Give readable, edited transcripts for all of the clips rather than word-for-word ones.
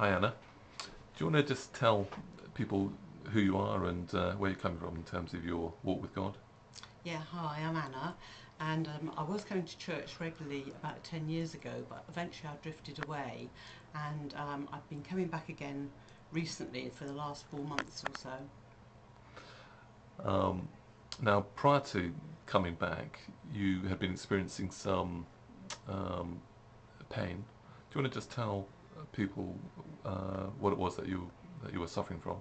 Hi Anna. Do you want to just tell people who you are and where you're coming from in terms of your walk with God? Yeah, hi, I'm Anna, and I was going to church regularly about 10 years ago, but eventually I drifted away, and I've been coming back again recently for the last 4 months or so. Um, Now, prior to coming back, you had been experiencing some um, pain. Do you want to just tell people what it was that you were suffering from?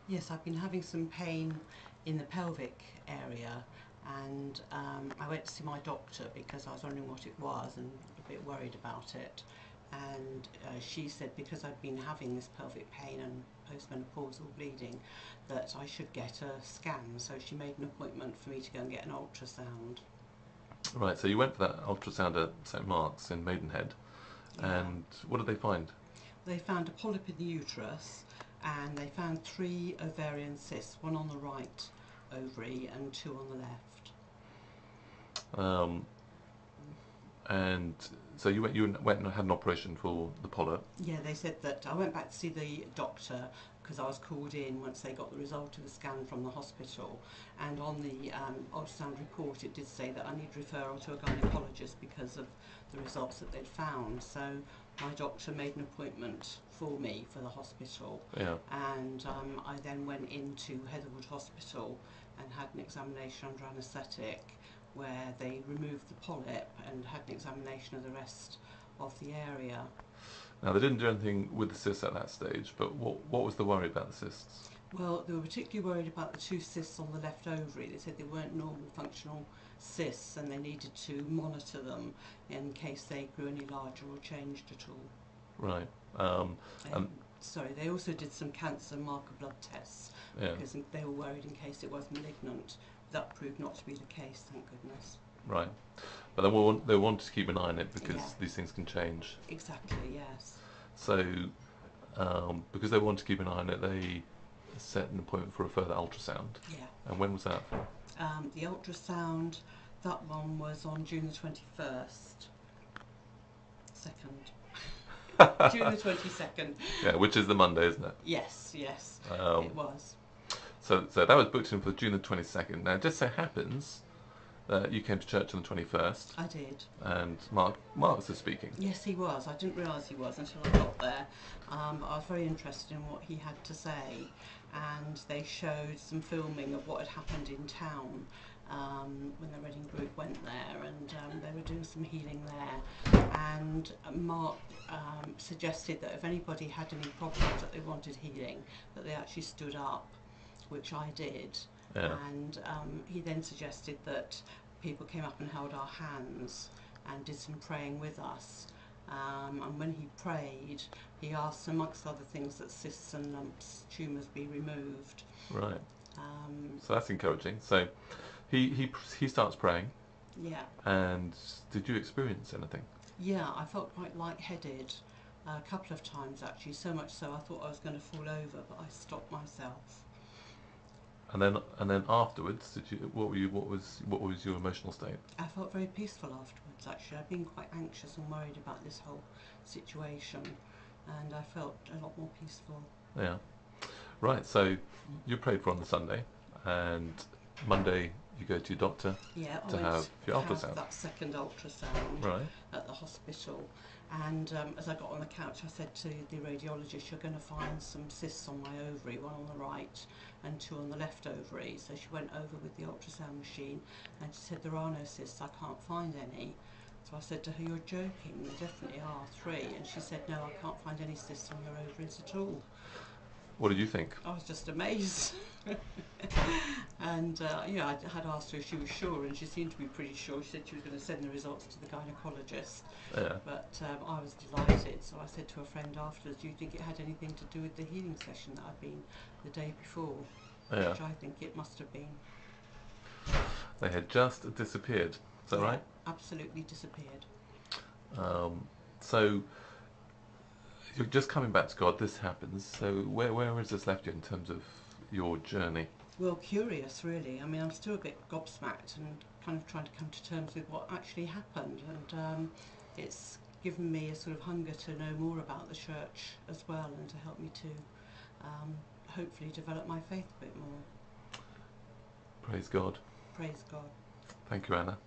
Yes, I've been having some pain in the pelvic area, and I went to see my doctor because I was wondering what it was and a bit worried about it. And she said because I'd been having this pelvic pain and postmenopausal bleeding that I should get a scan. So she made an appointment for me to go and get an ultrasound. Right, so you went for that ultrasound at St Mark's in Maidenhead, Yeah. and what did they find? They found a polyp in the uterus, and they found 3 ovarian cysts, one on the right ovary and 2 on the left. Um, and so you went and had an operation for the polyp. Yeah, they said that I went back to see the doctor because I was called in once they got the result of the scan from the hospital, and on the ultrasound report it did say that I need referral to a gynaecologist because of the results that they'd found. So my doctor made an appointment for me for the hospital, Yeah. and I then went into Heatherwood Hospital and had an examination under anaesthetic where they removed the polyp and had an examination of the rest of the area. Now they didn't do anything with the cysts at that stage, but what was the worry about the cysts? Well, they were particularly worried about the 2 cysts on the left ovary. They said they weren't normal functional cysts and they needed to monitor them in case they grew any larger or changed at all. Right. Um, Um, and Sorry, they also did some cancer marker blood tests yeah. because they were worried in case it was malignant. That proved not to be the case, thank goodness. Right. But they wanted to keep an eye on it Yeah, because these things can change. exactly, yes. So because they wanted to keep an eye on it, they set an appointment for a further ultrasound. Yeah. And when was that for? The ultrasound, that one was on June the 21st. June the 22nd. Yeah, which is the Monday, isn't it? Yes, yes, it Um, was. so that was booked in for June the 22nd. Now, it just so happens that you came to church on the 21st, I did. and Mark was speaking. Yes, he was. I didn't realise he was until I got there. But I was very interested in what he had to say, and they showed some filming of what had happened in town when the Reading group went there, and they were doing some healing there. And Mark suggested that if anybody had any problems that they wanted healing, that they actually stood up, which I did. Yeah. And he then suggested that people came up and held our hands and did some praying with us. And when he prayed, he asked, amongst other things, that cysts and lumps, tumours be removed. Right. Um, So that's encouraging. So he starts praying, yeah, and did you experience anything? yeah, I felt quite lightheaded a couple of times actually, so much so I thought I was going to fall over, but I stopped myself. And then afterwards, what was your emotional state? I felt very peaceful afterwards actually. I've been quite anxious and worried about this whole situation, and I felt a lot more peaceful. Yeah. Right. So you prayed for on the Sunday, and Monday you go to your doctor Yeah, I to went have to your have ultrasound. that second ultrasound Right. at the hospital, and as I got on the couch I said to the radiologist, you're going to find some cysts on my ovary, one on the right and 2 on the left ovary. So she went over with the ultrasound machine and she said, there are no cysts, I can't find any. So I said to her, you're joking, there definitely are 3. And she said, no, I can't find any cysts on your ovaries at all. What did you think? I was just amazed. And yeah, I had asked her if she was sure, and she seemed to be pretty sure. She said she was going to send the results to the gynaecologist, Yeah. but I was delighted. So I said to a friend afterwards, do you think it had anything to do with the healing session that I'd been the day before? Yeah. Which I think it must have been. They had just disappeared. Is that Yeah, right? absolutely disappeared. So you're just coming back to God. This happens. So where has this left you in terms of your journey? Well, curious really. I mean, I'm still a bit gobsmacked and kind of trying to come to terms with what actually happened, and it's given me a sort of hunger to know more about the church as well, and to help me to hopefully develop my faith a bit more. Praise God. Praise God. Thank you, Anna.